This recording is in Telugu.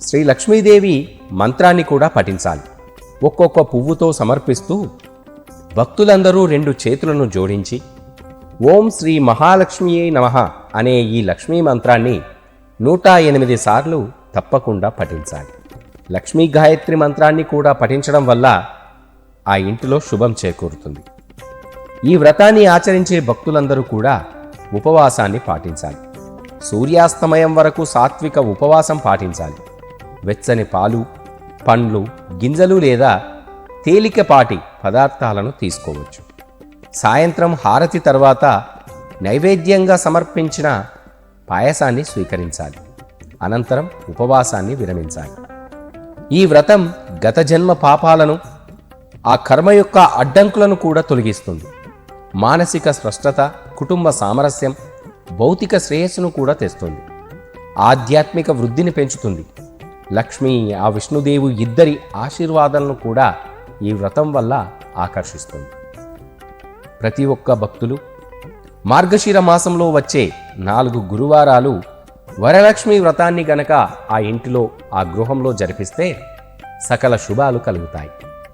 శ్రీ లక్ష్మీదేవి మంత్రాన్ని కూడా పఠించాలి. ఒక్కొక్క పువ్వుతో సమర్పిస్తూ భక్తులందరూ 2 చేతులను జోడించి ఓం శ్రీ మహాలక్ష్మియే నమః అనే ఈ లక్ష్మీ మంత్రాన్ని 108 సార్లు తప్పకుండా పఠించాలి. లక్ష్మీ గాయత్రి మంత్రాన్ని కూడా పఠించడం వల్ల ఆ ఇంటిలో శుభం చేకూరుతుంది. ఈ వ్రతాన్ని ఆచరించే భక్తులందరూ కూడా ఉపవాసాన్ని పాటించాలి. సూర్యాస్తమయం వరకు సాత్విక ఉపవాసం పాటించాలి. వెచ్చని పాలు, పండ్లు, గింజలు లేదా తేలికపాటి పదార్థాలను తీసుకోవచ్చు. సాయంత్రం హారతి తర్వాత నైవేద్యంగా సమర్పించిన పాయసాన్ని స్వీకరించాలి. అనంతరం ఉపవాసాన్ని విరమించాలి. ఈ వ్రతం గత జన్మ పాపాలను, ఆ కర్మ యొక్క అడ్డంకులను కూడా తొలగిస్తుంది. మానసిక స్పష్టత, కుటుంబ సామరస్యం, భౌతిక శ్రేయస్సును కూడా తెస్తుంది. ఆధ్యాత్మిక వృద్ధిని పెంచుతుంది. లక్ష్మి, ఆ విష్ణుదేవు ఇద్దరి ఆశీర్వాదాలను కూడా ఈ వ్రతం వల్ల ఆకర్షిస్తుంది. ప్రతి ఒక్క భక్తులు మార్గశిర మాసంలో వచ్చే 4 గురువారాలు వరలక్ష్మి వ్రతాన్ని గనక ఆ ఇంటిలో, ఆ గృహంలో జరిపిస్తే సకల శుభాలు కలుగుతాయి.